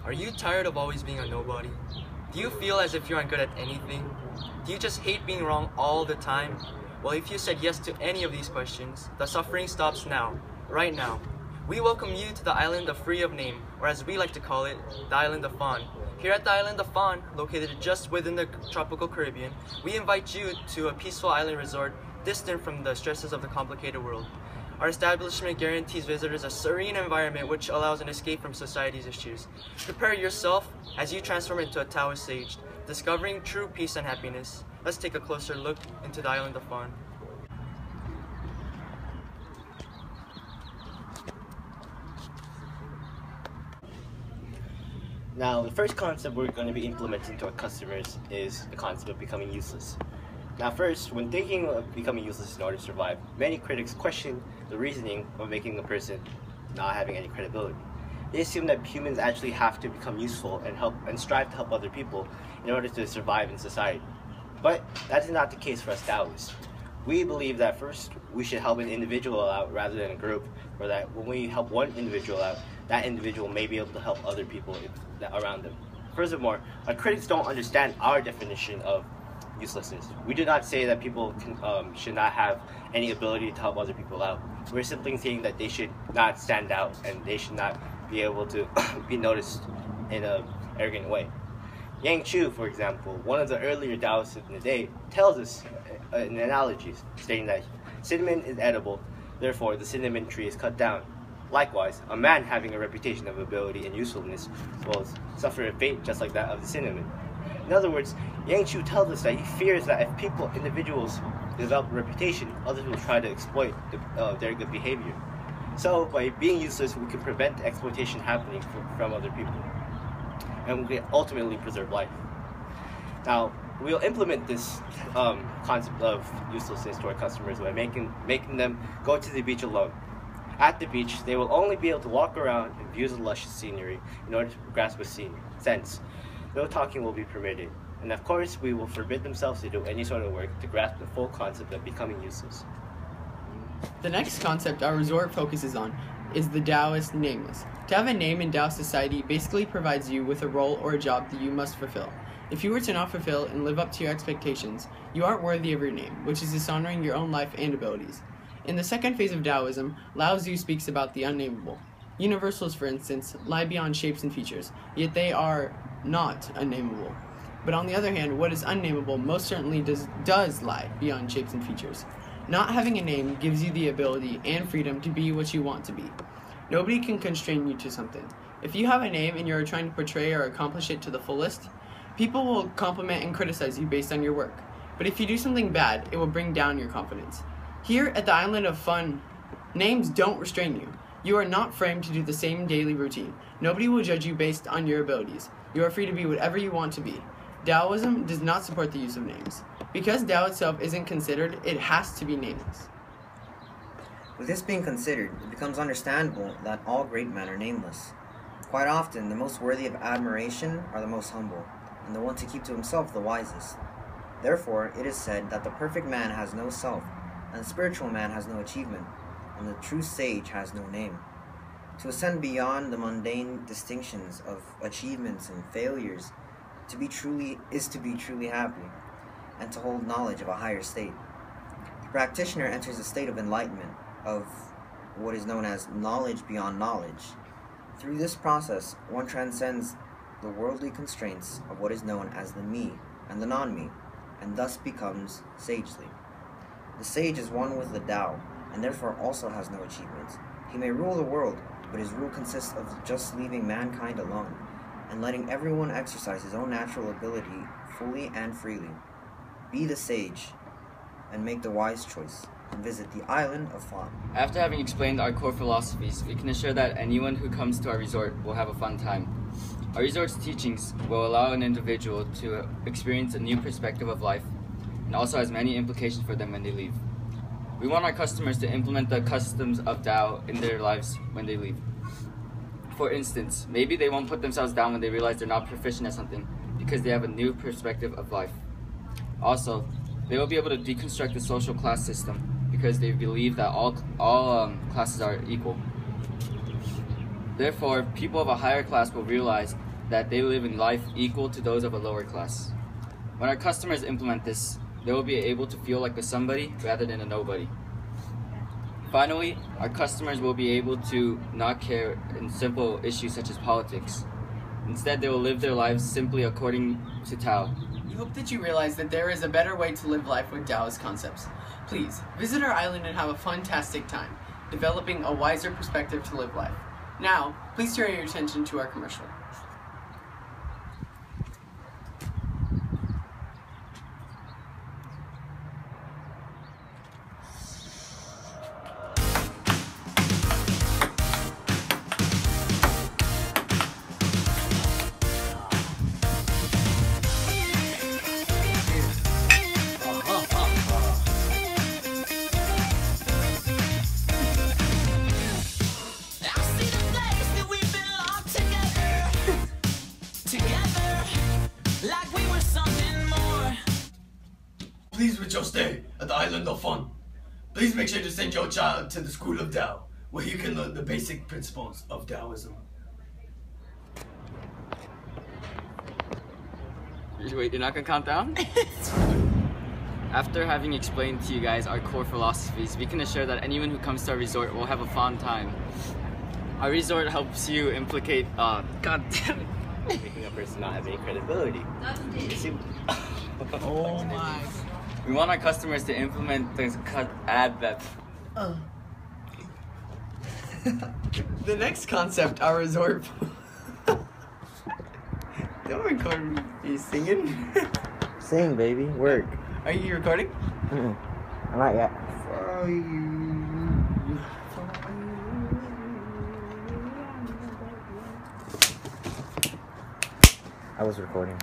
Are you tired of always being a nobody? Do you feel as if you aren't good at anything? Do you just hate being wrong all the time? Well, if you said yes to any of these questions, the suffering stops now, right now. We welcome you to the island of free of name, or as we like to call it, the island of Fawn. Here at the island of Fawn, located just within the tropical Caribbean, we invite you to a peaceful island resort distant from the stresses of the complicated world. Our establishment guarantees visitors a serene environment which allows an escape from society's issues. Prepare yourself as you transform into a Taoist sage, discovering true peace and happiness. Let's take a closer look into the island of Fawn. Now, the first concept we're going to be implementing to our customers is the concept of becoming useless. Now first, when thinking of becoming useless in order to survive, many critics question the reasoning of making a person not having any credibility. They assume that humans actually have to become useful and strive to help other people in order to survive in society. But that is not the case for us Taoists. We believe that first, we should help an individual out rather than a group, or that when we help one individual out, that individual may be able to help other people around them. Furthermore, our critics don't understand our definition of uselessness. We do not say that people should not have any ability to help other people out. We're simply saying that they should not stand out and they should not be able to be noticed in an arrogant way. Yang Chu, for example, one of the earlier Taoists in the day, tells us in analogies, stating that cinnamon is edible, therefore the cinnamon tree is cut down. Likewise, a man having a reputation of ability and usefulness will suffer a fate just like that of the cinnamon. In other words, Yang Chu tells us that he fears that if individuals develop a reputation, others will try to exploit their good behavior. So, by being useless, we can prevent exploitation happening from other people, and we can ultimately preserve life. Now, we'll implement this concept of uselessness to our customers by making them go to the beach alone. At the beach, they will only be able to walk around and view the luscious scenery in order to grasp a sense. No talking will be permitted, and of course, we will forbid themselves to do any sort of work to grasp the full concept of becoming useless. The next concept our resort focuses on is the Taoist nameless. To have a name in Tao society basically provides you with a role or a job that you must fulfill. If you were to not fulfill and live up to your expectations, you aren't worthy of your name, which is dishonoring your own life and abilities. In the second phase of Taoism, Lao Tzu speaks about the unnameable. Universals, for instance, lie beyond shapes and features, yet they are not unnameable. But on the other hand, what is unnameable most certainly does lie beyond shapes and features. Not having a name gives you the ability and freedom to be what you want to be. Nobody can constrain you to something. If you have a name and you're trying to portray or accomplish it to the fullest, people will compliment and criticize you based on your work. But if you do something bad, it will bring down your confidence. Here at the Island of Fun, names don't restrain you. You are not framed to do the same daily routine. Nobody will judge you based on your abilities. You are free to be whatever you want to be. Taoism does not support the use of names. Because Tao itself isn't considered, it has to be nameless. With this being considered, it becomes understandable that all great men are nameless. Quite often, the most worthy of admiration are the most humble, and the one to keep to himself the wisest. Therefore, it is said that the perfect man has no self, and the spiritual man has no achievement, and the true sage has no name. To ascend beyond the mundane distinctions of achievements and failures is to be truly happy, and to hold knowledge of a higher state. The practitioner enters a state of enlightenment, of what is known as knowledge beyond knowledge. Through this process, one transcends the worldly constraints of what is known as the me and the non-me, and thus becomes sagely. The sage is one with the Tao, and therefore also has no achievements. He may rule the world, but his rule consists of just leaving mankind alone, and letting everyone exercise his own natural ability fully and freely. Be the sage, and make the wise choice, and visit the island of Fawn. After having explained our core philosophies, we can assure that anyone who comes to our resort will have a fun time. Our resort's teachings will allow an individual to experience a new perspective of life, and also has many implications for them when they leave. We want our customers to implement the customs of Tao in their lives when they leave. For instance, maybe they won't put themselves down when they realize they're not proficient at something because they have a new perspective of life. Also, they will be able to deconstruct the social class system because they believe that all classes are equal. Therefore, people of a higher class will realize that they live in life equal to those of a lower class. When our customers implement this, they will be able to feel like a somebody rather than a nobody. Finally, our customers will be able to not care in simple issues such as politics. Instead, they will live their lives simply according to Tao. We hope that you realize that there is a better way to live life with Taoist concepts. Please, visit our island and have a fantastic time, developing a wiser perspective to live life. Now, please turn your attention to our commercial. Pleased with your stay at the Island of Fun. Please make sure to send your child to the School of Tao, where he can learn the basic principles of Taoism. Wait, you're not gonna count down? After having explained to you guys our core philosophies, we can assure that anyone who comes to our resort will have a fun time. Our resort helps you implicate, God damn it. Making a person not have any credibility. You see, Oh my. We want our customers to implement the ad that. The next concept, our resort. Don't record me. Are you singing? Sing, baby. Work. Are you recording? Not yet. I was recording.